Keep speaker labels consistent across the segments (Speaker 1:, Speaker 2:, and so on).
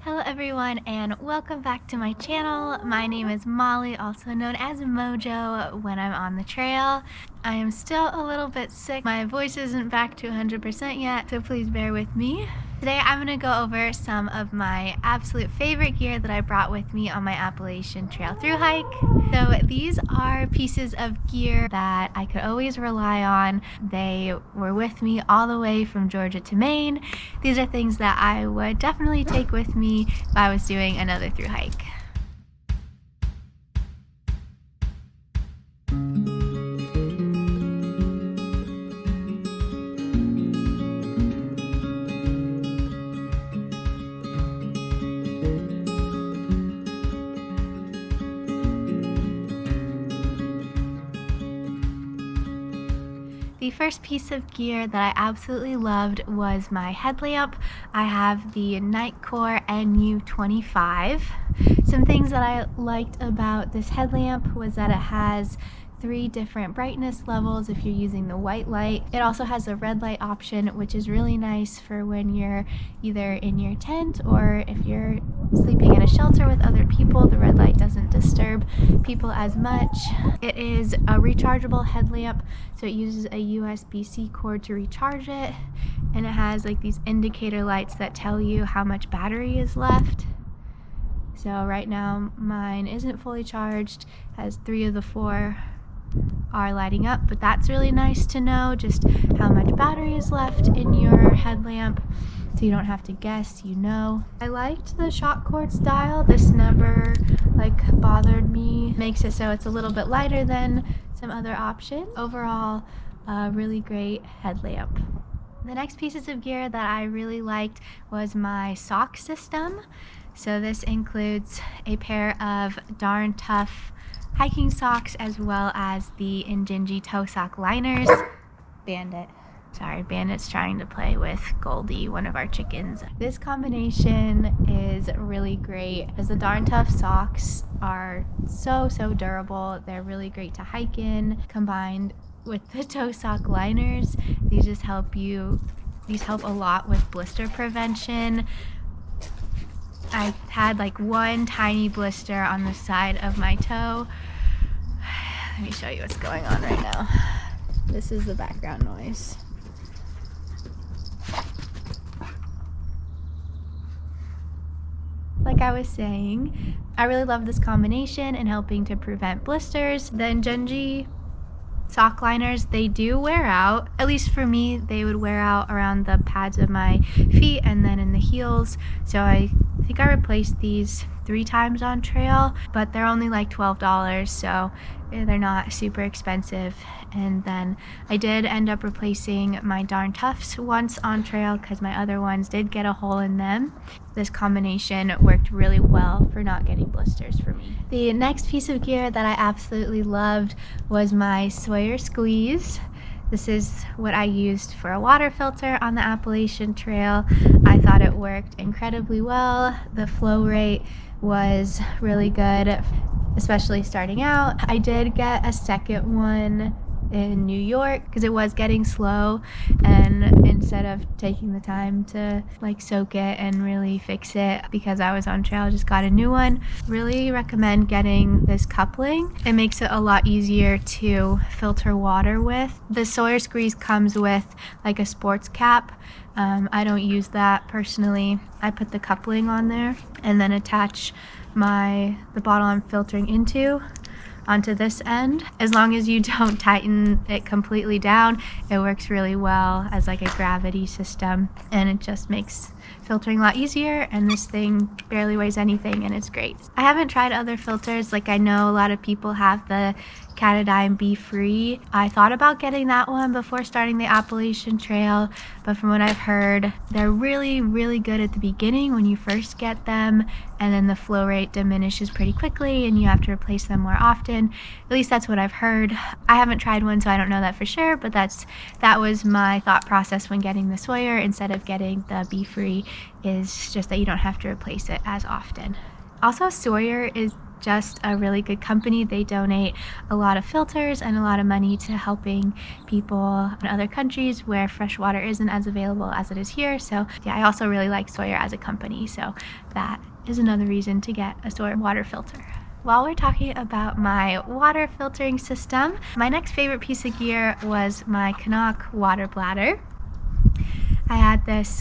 Speaker 1: Hello everyone and welcome back to my channel. My name is Molly, also known as MoJo when I'm on the trail. I am still a little bit sick. My voice isn't back to 100% yet, so please bear with me. Today I'm going to go over some of my absolute favorite gear that I brought with me on my Appalachian Trail thru hike. So these are pieces of gear that I could always rely on. They were with me all the way from Georgia to Maine. These are things that I would definitely take with me if I was doing another thru hike. The first piece of gear that I absolutely loved was my headlamp. I have the Nitecore NU 25. Some things that I liked about this headlamp was that it has 3 different brightness levels if you're using the white light. It also has a red light option, which is really nice for when you're either in your tent or if you're sleeping in a shelter with other people. The red light doesn't disturb people as much. It is a rechargeable headlamp, so it uses a USB-C cord to recharge it, and it has like these indicator lights that tell you how much battery is left. So right now mine isn't fully charged, has 3 of the 4 are lighting up, but that's really nice to know just how much battery is left in your headlamp, so you don't have to guess, you know. I liked the shock cord style. This never bothered me. Makes it so it's a little bit lighter than some other options. Overall, a really great headlamp. The next pieces of gear that I really liked was my sock system. So this includes a pair of darn tough hiking socks as well as the Injinji toe sock liners. Bandit's trying to play with Goldie, one of our chickens. This combination is really great as the darn tough socks are so durable. They're really great to hike in. Combined with the toe sock liners, these help a lot with blister prevention. I had one tiny blister on the side of my toe. Let me show you what's going on right now. This is the background noise. Like I was saying, I really love this combination in helping to prevent blisters. The Injinji sock liners, they do wear out. At least for me, they would wear out around the pads of my feet and then in the heels. So I think I replaced these 3 times on trail, but they're only like $12, so they're not super expensive. And then I did end up replacing my darn toughs once on trail because my other ones did get a hole in them. This combination worked really well for not getting blisters for me. The next piece of gear that I absolutely loved was my Sawyer squeeze. This is what I used for a water filter on the Appalachian Trail. I thought it worked incredibly well. The flow rate was really good, especially starting out. I did get a second one in New York because it was getting slow, and instead of taking the time to soak it and really fix it because I was on trail, I just got a new one. Really recommend getting this coupling. It makes it a lot easier to filter water with. The Sawyer squeeze comes with a sports cap. I don't use that personally. I put the coupling on there and then attach the bottle I'm filtering onto this end. As long as you don't tighten it completely down, it works really well as a gravity system, and it just makes filtering a lot easier. And this thing barely weighs anything and it's great. I haven't tried other filters. I know a lot of people have the Katadyn Be Free. I thought about getting that one before starting the Appalachian Trail, but from what I've heard, they're really good at the beginning when you first get them, and then the flow rate diminishes pretty quickly and you have to replace them more often. At least that's what I've heard. I haven't tried one, so I don't know that for sure, but that was my thought process when getting the Sawyer instead of getting the Be Free, is just that you don't have to replace it as often. Also, Sawyer is just a really good company. They donate a lot of filters and a lot of money to helping people in other countries where fresh water isn't as available as it is here. So yeah, I also really like Sawyer as a company, so that is another reason to get a Sawyer water filter. While we're talking about my water filtering system, my next favorite piece of gear was my CNOC water bladder. I had this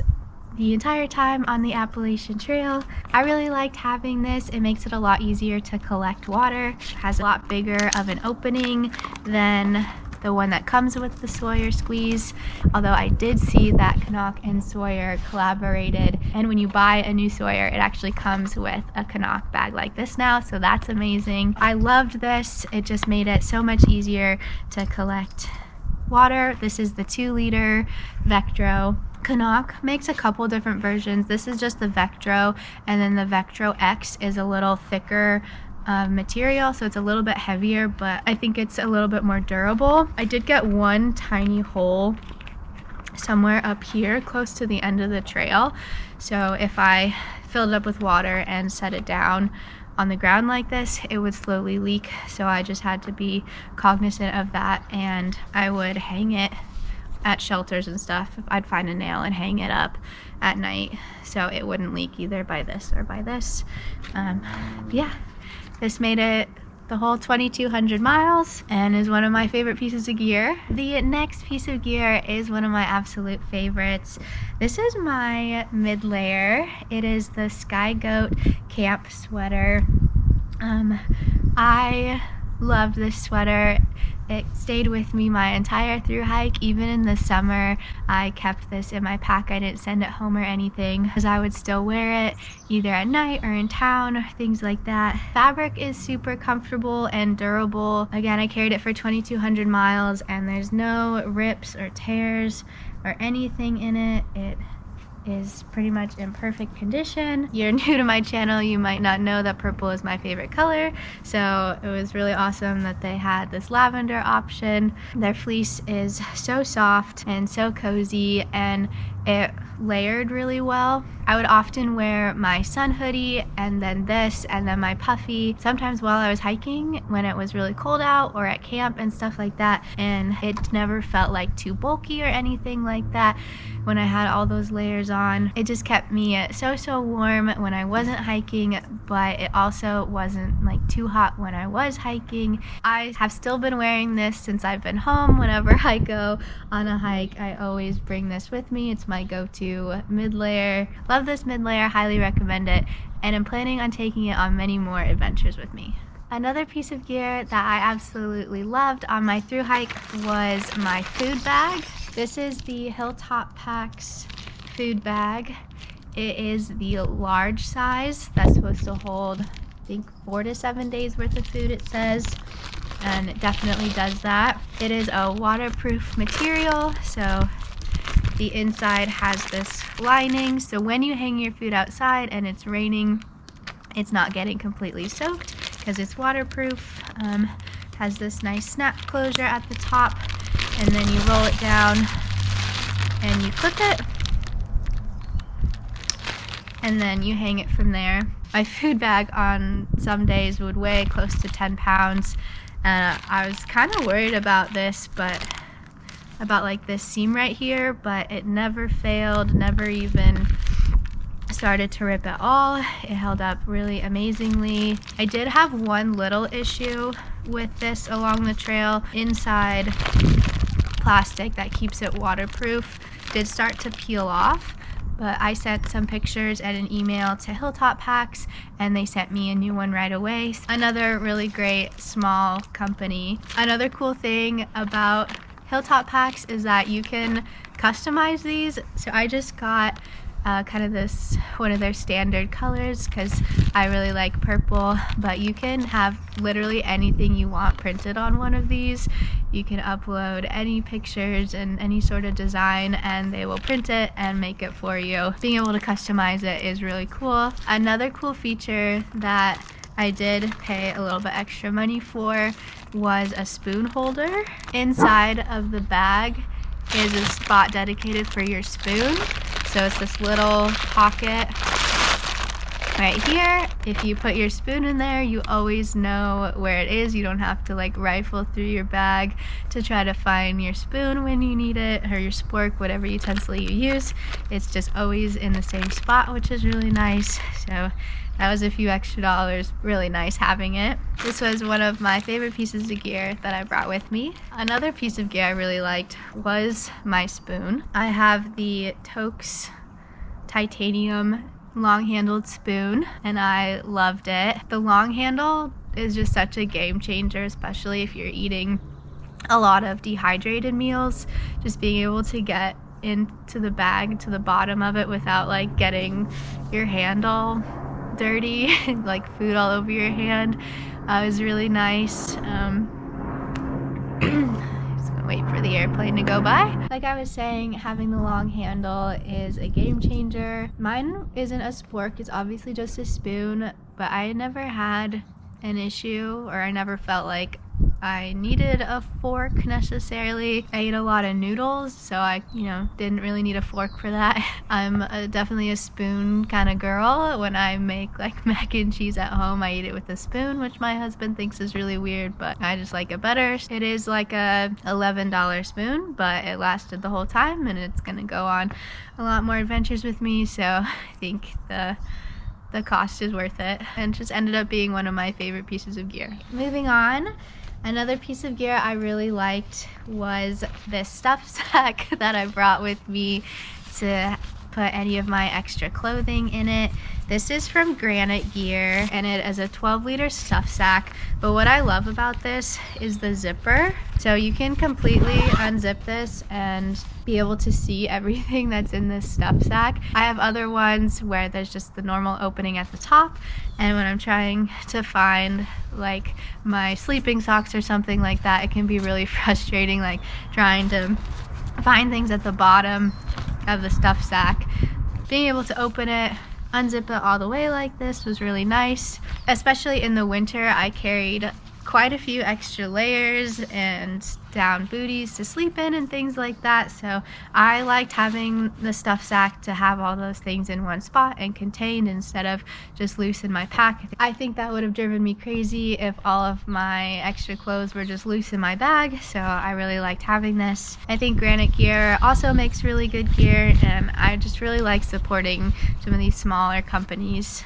Speaker 1: the entire time on the Appalachian Trail. I really liked having this. It makes it a lot easier to collect water. It has a lot bigger of an opening than the one that comes with the Sawyer squeeze, although I did see that CNOC and Sawyer collaborated, and when you buy a new Sawyer, it actually comes with a CNOC bag like this now, so that's amazing. I loved this. It just made it so much easier to collect water. This is the 2-liter Vecto. CNOC makes a couple different versions. This is just the Vecto, and then the Vecto X is a little thicker material, so it's a little bit heavier, but I think it's a little bit more durable. I did get one tiny hole somewhere up here close to the end of the trail, so if I filled it up with water and set it down on the ground like this, it would slowly leak, so I just had to be cognizant of that, and I would hang it at shelters and stuff. I'd find a nail and hang it up at night so it wouldn't leak either by this or by this. Yeah, this made it the whole 2,200 miles and is one of my favorite pieces of gear. The next piece of gear is one of my absolute favorites. This is my mid-layer. It is the SkyGOAT camp sweater. I love this sweater. It stayed with me my entire thru hike. Even in the summer, I kept this in my pack. I didn't send it home or anything because I would still wear it either at night or in town or things like that. Fabric is super comfortable and durable. Again, I carried it for 2,200 miles and there's no rips or tears or anything in it. It is pretty much in perfect condition. You're new to my channel, you might not know that purple is my favorite color, so it was really awesome that they had this lavender option. Their fleece is so soft and so cozy, and it layered really well. I would often wear my sun hoodie and then this and then my puffy sometimes while I was hiking when it was really cold out or at camp and stuff like that, and it never felt like too bulky or anything like that when I had all those layers on. It just kept me so warm when I wasn't hiking, but it also wasn't like too hot when I was hiking. I have still been wearing this since I've been home. Whenever I go on a hike, I always bring this with me. It's my go-to mid-layer. Love this mid-layer, highly recommend it, and I'm planning on taking it on many more adventures with me. Another piece of gear that I absolutely loved on my thru hike was my food bag. This is the Hilltop Packs food bag. It is the large size that's supposed to hold, I think, 4 to 7 days worth of food, it says, and it definitely does that. It is a waterproof material, so the inside has this lining, so when you hang your food outside and it's raining, it's not getting completely soaked because it's waterproof. Has this nice snap closure at the top, and then you roll it down and you clip it, and then you hang it from there. My food bag on some days would weigh close to 10 pounds, and I was kind of worried about this, about like this seam right here, but it never failed, never even started to rip at all. It held up really amazingly. I did have one little issue with this along the trail. Inside plastic that keeps it waterproof did start to peel off, but I sent some pictures and an email to Hilltop Packs and they sent me a new one right away. Another really great small company. Another cool thing about Hilltop Packs is that you can customize these. So I just got kind of this one of their standard colors because I really like purple, but you can have literally anything you want printed on one of these. You can upload any pictures and any sort of design and they will print it and make it for you. Being able to customize it is really cool. Another cool feature that I did pay a little bit extra money for was a spoon holder. Inside of the bag is a spot dedicated for your spoon. So it's this little pocket right here. If you put your spoon in there, you always know where it is. You don't have to like rifle through your bag to try to find your spoon when you need it, or your spork, whatever utensil you use. It's just always in the same spot, which is really nice. So that was a few extra dollars. Really nice having it. This was one of my favorite pieces of gear that I brought with me. Another piece of gear I really liked was my spoon. I have the Toaks titanium long-handled spoon, and I loved it. The long handle is just such a game changer, especially if you're eating a lot of dehydrated meals. Just being able to get into the bag to the bottom of it without like getting your handle dirty, like food all over your hand, was really nice. Just gonna wait for the airplane to go by. Like I was saying, having the long handle is a game changer. Mine isn't a spork, it's obviously just a spoon, but I never had an issue, or I never felt like I needed a fork necessarily. I ate a lot of noodles, so I, didn't really need a fork for that. I'm definitely a spoon kind of girl. When I make like mac and cheese at home, I eat it with a spoon, which my husband thinks is really weird, but I just like it better. It is like a $11 spoon, but it lasted the whole time, and it's gonna go on a lot more adventures with me, so I think the cost is worth it, and just ended up being one of my favorite pieces of gear. Moving on, another piece of gear I really liked was this stuff sack that I brought with me to put any of my extra clothing in it. This is from Granite gear, and it is a 12-liter stuff sack, but what I love about this is the zipper. So you can completely unzip this and be able to see everything that's in this stuff sack. I have other ones where there's just the normal opening at the top, and when I'm trying to find like my sleeping socks or something like that, it can be really frustrating, like trying to find things at the bottom of the stuff sack. Being able to open it, unzip it all the way like this was really nice. Especially in the winter, I carried quite a few extra layers and down booties to sleep in and things like that, so I liked having the stuff sack to have all those things in one spot and contained instead of just loose in my pack. I think that would have driven me crazy if all of my extra clothes were just loose in my bag, so I really liked having this. I think Granite gear also makes really good gear, and I just really like supporting some of these smaller companies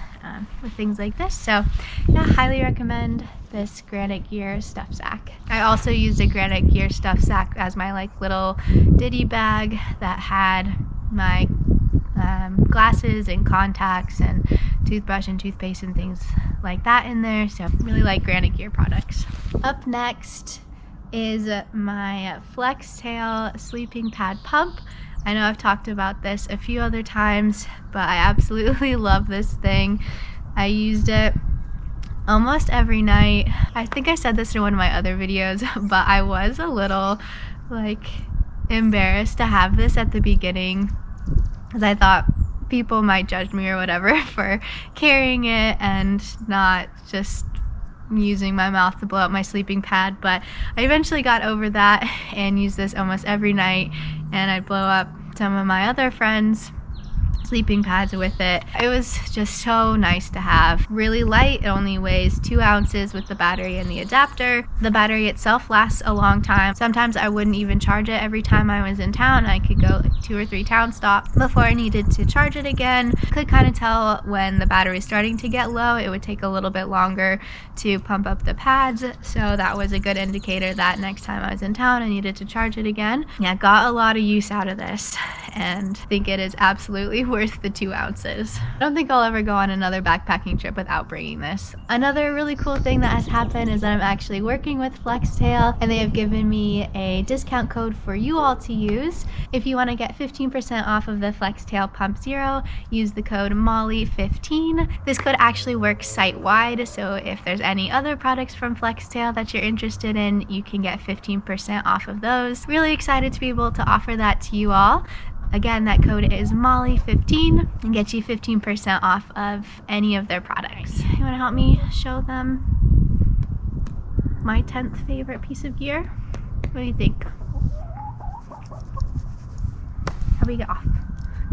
Speaker 1: with things like this. So yeah, highly recommend this Granite gear stuff sack. I also used a Granite gear stuff sack as my like little ditty bag that had my glasses and contacts and toothbrush and toothpaste and things like that in there. So really like Granite gear products. Up next is my Flextail sleeping pad pump. I know I've talked about this a few other times, but I absolutely love this thing. I used it almost every night. I think I said this in one of my other videos, but I was a little like embarrassed to have this at the beginning because I thought people might judge me or whatever for carrying it and not just using my mouth to blow up my sleeping pad, but I eventually got over that and used this almost every night, and I'd blow up some of my other friends' sleeping pads with it. It was just so nice to have. Really light, it only weighs 2 ounces with the battery and the adapter. The battery itself lasts a long time. Sometimes I wouldn't even charge it every time I was in town. I could go like 2 or 3 town stops before I needed to charge it again. Could kind of tell when the battery is starting to get low. It would take a little bit longer to pump up the pads, so that was a good indicator that next time I was in town I needed to charge it again. Yeah, got a lot of use out of this and think it is absolutely worth the 2 ounces. I don't think I'll ever go on another backpacking trip without bringing this. Another really cool thing that has happened is that I'm actually working with Flextail, and they have given me a discount code for you all to use. If you want to get 15% off of the Flextail Pump Zero, use the code MOLLY15. This code actually works site-wide, so if there's any other products from Flextail that you're interested in, you can get 15% off of those. Really excited to be able to offer that to you all. Again, that code is MOLLY15 and gets you 15% off of any of their products. You want to help me show them my 10th favorite piece of gear? What do you think? How we get off?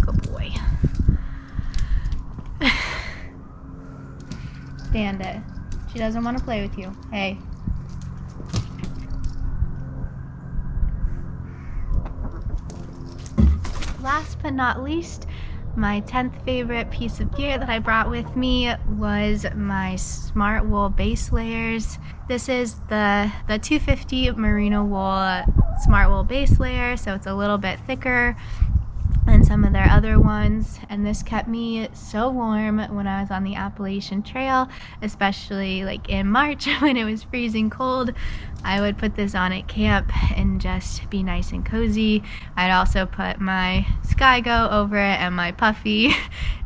Speaker 1: Good boy. stand it. She doesn't want to play with you. Hey. Last but not least, my 10th favorite piece of gear that I brought with me was my Smartwool base layers. This is the 250 merino wool Smartwool base layer, so it's a little bit thicker than some of their other ones, and this kept me so warm when I was on the Appalachian Trail, especially like in March when it was freezing cold. I would put this on at camp and just be nice and cozy. I'd also put my SkyGOAT over it and my puffy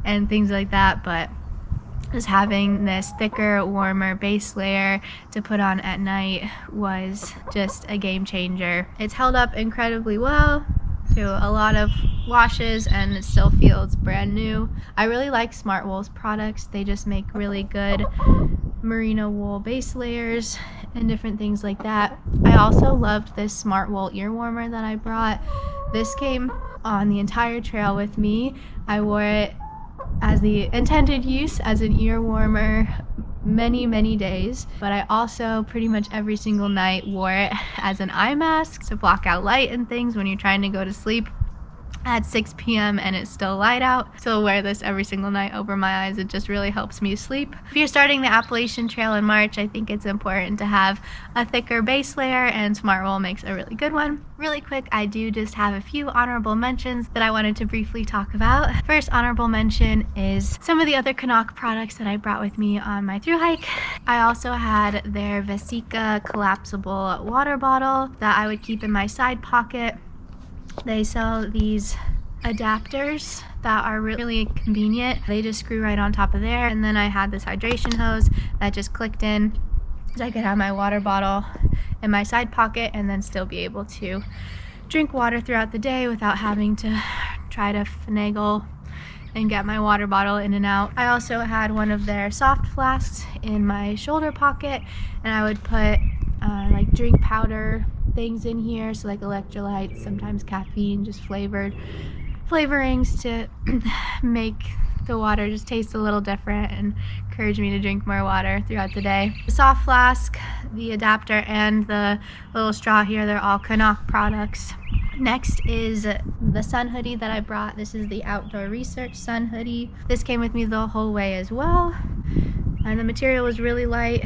Speaker 1: and things like that, but just having this thicker, warmer base layer to put on at night was just a game changer. It's held up incredibly well through a lot of washes and it still feels brand new. I really like Smartwool's products. They just make really good merino wool base layers and different things like that. I also loved this Smartwool ear warmer that I brought. This came on the entire trail with me. I wore it as the intended use as an ear warmer many days, but I also pretty much every single night wore it as an eye mask to block out light and things when you're trying to go to sleep at 6 p.m. and it's still light out. So I'll wear this every single night over my eyes. It just really helps me sleep. If you're starting the Appalachian Trail in March, I think it's important to have a thicker base layer, and Smartwool makes a really good one. Really quick, I do just have a few honorable mentions that I wanted to briefly talk about. First honorable mention is some of the other CNOC products that I brought with me on my thru hike. I also had their Vesica collapsible water bottle that I would keep in my side pocket. They sell these adapters that are really convenient. They just screw right on top of there, and then I had this hydration hose that just clicked in so I could have my water bottle in my side pocket and then still be able to drink water throughout the day without having to try to finagle and get my water bottle in and out. I also had one of their soft flasks in my shoulder pocket, and I would put like drink powder things in here, so like electrolytes, sometimes caffeine, just flavorings to make the water just taste a little different and encourage me to drink more water throughout the day. The soft flask, the adapter, and the little straw here, they're all CNOC products. Next is the sun hoodie that I brought. This is the Outdoor Research sun hoodie. This came with me the whole way as well, and the material was really light.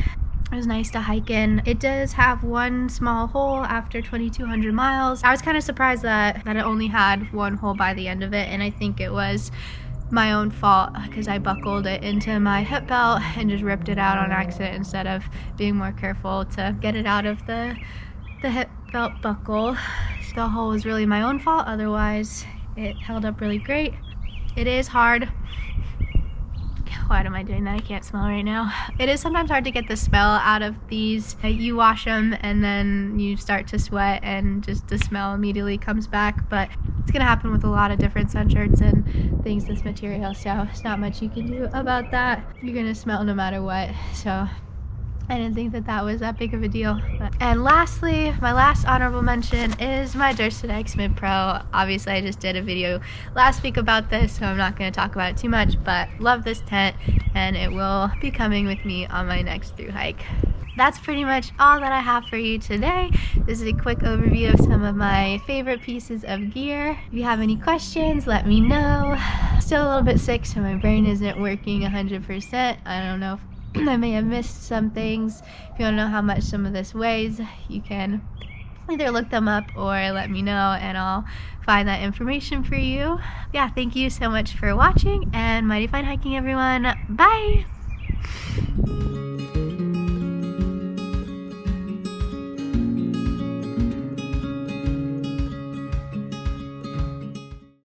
Speaker 1: It was nice to hike in. It does have one small hole after 2,200 miles. I was kind of surprised that it only had one hole by the end of it, and I think it was my own fault because I buckled it into my hip belt and just ripped it out on accident instead of being more careful to get it out of the hip belt buckle. So the hole was really my own fault. Otherwise, it held up really great. It is hard. Why am I doing that? I can't smell right now. It is sometimes hard to get the smell out of these. You wash them and then you start to sweat and just the smell immediately comes back, but it's gonna happen with a lot of different sun shirts and things, this material, so it's not much you can do about that. You're gonna smell no matter what, so I didn't think that was that big of a deal. And lastly, my last honorable mention is my Durst X Mid Pro. Obviously, I just did a video last week about this, so I'm not going to talk about it too much, but love this tent, and it will be coming with me on my next thru hike. That's pretty much all that I have for you today. This is a quick overview of some of my favorite pieces of gear. If you have any questions, let me know. Still a little bit sick, so my brain isn't working 100%. I don't know if I may have missed some things. If you want to know how much some of this weighs, you can either look them up or let me know and I'll find that information for you. Yeah, thank you so much for watching, and mighty fine hiking, everyone. Bye!